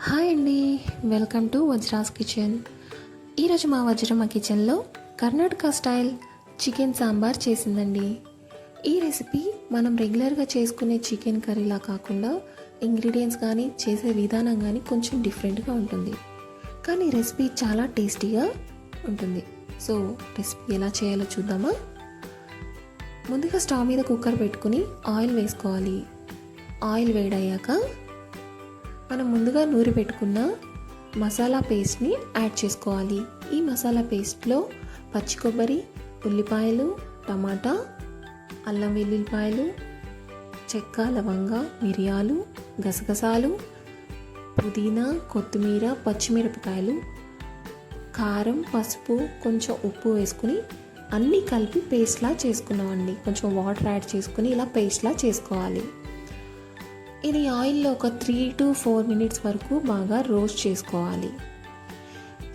Hi అండి, welcome to Vajras kitchen. ఈరోజు మా వజ్రమ్మ కిచెన్లో కర్ణాటక స్టైల్ చికెన్ సాంబార్ చేసిందండి. ఈ రెసిపీ మనం రెగ్యులర్గా చేసుకునే చికెన్ కర్రీలా కాకుండా ఇంగ్రీడియంట్స్ కానీ చేసే విధానం కానీ కొంచెం డిఫరెంట్గా ఉంటుంది. కానీ రెసిపీ చాలా టేస్టీగా ఉంటుంది. సో రెసిపీ ఎలా చేయాలో చూద్దామా? ముందుగా స్టవ్ మీద కుక్కర్ పెట్టుకుని ఆయిల్ వేసుకోవాలి. ఆయిల్ వేడయ్యాక మనం ముందుగా నూరి పెట్టుకున్న మసాలా పేస్ట్ని యాడ్ చేసుకోవాలి. ఈ మసాలా పేస్ట్లో పచ్చి కొబ్బరి, ఉల్లిపాయలు, టమాటా, అల్లం వెల్లుల్లిపాయలు, చెక్క, లవంగ, మిరియాలు, గసగసాలు, పుదీనా, కొత్తిమీర, పచ్చిమిరపకాయలు, కారం, పసుపు, కొంచెం ఉప్పు వేసుకుని అన్నీ కలిపి పేస్ట్లా చేసుకున్నామండి. కొంచెం వాటర్ యాడ్ చేసుకుని ఇలా పేస్ట్లా చేసుకోవాలి. ఇది ఆయిల్లో ఒక 3 to 4 minutes వరకు బాగా రోస్ట్ చేసుకోవాలి.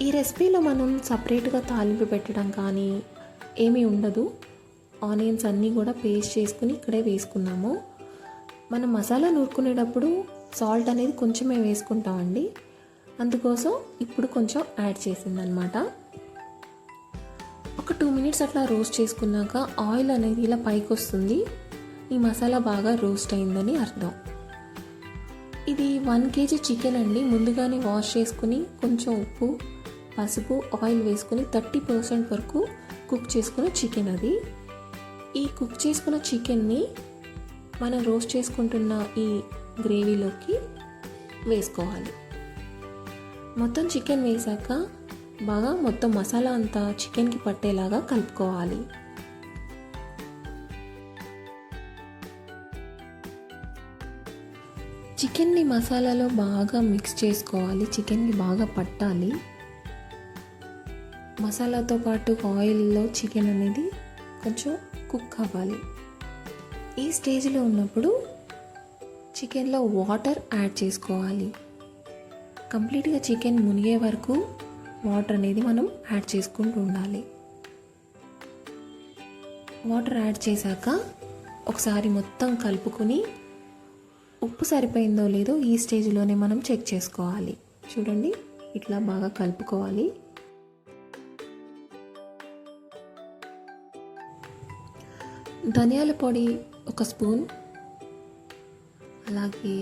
ఈ రెసిపీలో మనం సపరేట్గా తాలింపు పెట్టడం కానీ ఏమీ ఉండదు. ఆనియన్స్ అన్నీ కూడా పేస్ట్ చేసుకుని ఇక్కడే వేసుకున్నాము. మనం మసాలా నూరుకునేటప్పుడు సాల్ట్ అనేది కొంచెమే వేసుకుంటామండి. అందుకోసం ఇప్పుడు కొంచెం యాడ్ చేసిందనమాట. ఒక 2 minutes అట్లా రోస్ట్ చేసుకున్నాక ఆయిల్ అనేది ఇలా పైకి వస్తుంది. ఈ మసాలా బాగా రోస్ట్ అయిందని అర్థం. ఇది 1 kg చికెన్ అండి. ముందుగానే వాష్ చేసుకుని కొంచెం ఉప్పు, పసుపు, ఆయిల్ వేసుకుని 30% వరకు కుక్ చేసుకున్న చికెన్ అది. ఈ కుక్ చేసుకున్న చికెన్ని మనం రోస్ట్ చేసుకుంటున్న ఈ గ్రేవీలోకి వేసుకోవాలి. మొత్తం చికెన్ వేసాక బాగా మొత్తం మసాలా అంతా చికెన్కి పట్టేలాగా కలుపుకోవాలి. చికెన్ని మసాలాలో బాగా మిక్స్ చేసుకోవాలి. చికెన్కి బాగా పట్టాలి. మసాలాతో పాటు ఆయిల్లో చికెన్ అనేది కొంచెం కుక్ అవ్వాలి. ఈ స్టేజ్లో ఉన్నప్పుడు చికెన్లో వాటర్ యాడ్ చేసుకోవాలి. కంప్లీట్గా చికెన్ మునిగే వరకు వాటర్ అనేది మనం యాడ్ చేసుకుంటూ ఉండాలి. వాటర్ యాడ్ చేశాక ఒకసారి మొత్తం కలుపుకొని ఉప్పు సరిపోయిందో లేదో ఈ స్టేజ్లోనే మనం చెక్ చేసుకోవాలి. చూడండి, ఇట్లా బాగా కలుపుకోవాలి. ధనియాల పొడి 1 స్పూన్, అలాగే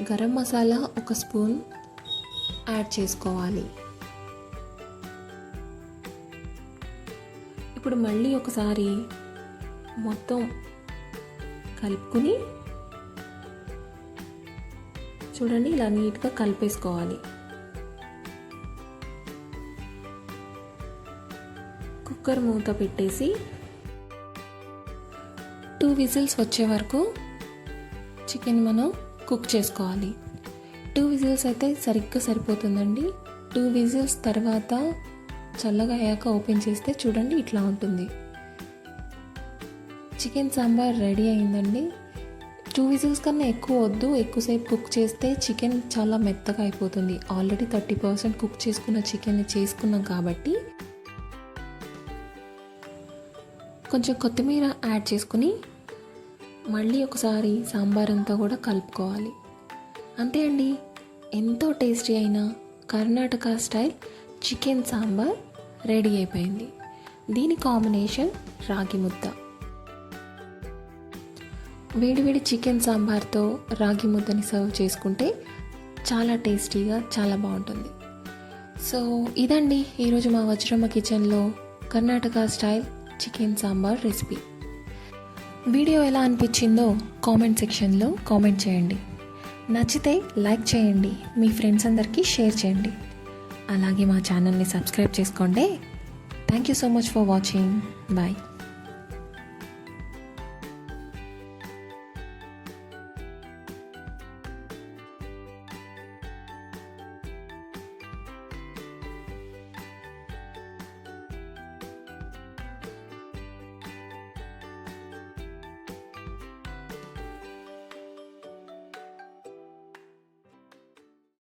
గరం మసాలా 1 స్పూన్ యాడ్ చేసుకోవాలి. ఇప్పుడు మళ్ళీ ఒకసారి మొత్తం కలుపుకొని చూడండి, ఇలా నీట్గా కలిపేసుకోవాలి. కుక్కర్ మూత పెట్టేసి 2 విజిల్స్ వచ్చే వరకు చికెన్ మనం కుక్ చేసుకోవాలి. 2 విజిల్స్ అయితే సరిగ్గా సరిపోతుందండి. 2 విజిల్స్ తర్వాత చల్లగా అయ్యాక ఓపెన్ చేస్తే చూడండి ఇట్లా ఉంటుంది. చికెన్ సాంబార్ రెడీ అయిందండి. 2 విజిల్స్ కన్నా ఎక్కువ వద్దు. ఎక్కువసేపు కుక్ చేస్తే చికెన్ చాలా మెత్తగా అయిపోతుంది. ఆల్రెడీ 30% కుక్ చేసుకున్న చికెన్ని చేసుకున్నాం కాబట్టి కొంచెం కొత్తిమీర యాడ్ చేసుకుని మళ్ళీ ఒకసారి సాంబార్ అంతా కూడా కలుపుకోవాలి. అంతే అండి, ఎంతో టేస్టీ అయిన Karnataka style chicken sambar ready అయిపోయింది. దీని కాంబినేషన్ రాగి ముద్ద. వేడివేడి చికెన్ సాంబార్తో రాగి ముద్దని సర్వ్ చేసుకుంటే చాలా టేస్టీగా చాలా బాగుంటుంది. సో ఇదండి ఈరోజు మా వజ్రమ్మ కిచెన్లో Karnataka style chicken sambar recipe. Video ఎలా అనిపించిందో కామెంట్ సెక్షన్లో కామెంట్ చేయండి. నచ్చితే లైక్ చేయండి, మీ ఫ్రెండ్స్ అందరికీ షేర్ చేయండి. అలాగే మా ఛానల్ని సబ్స్క్రైబ్ చేసుకోండి. Thank you so much for watching. Bye.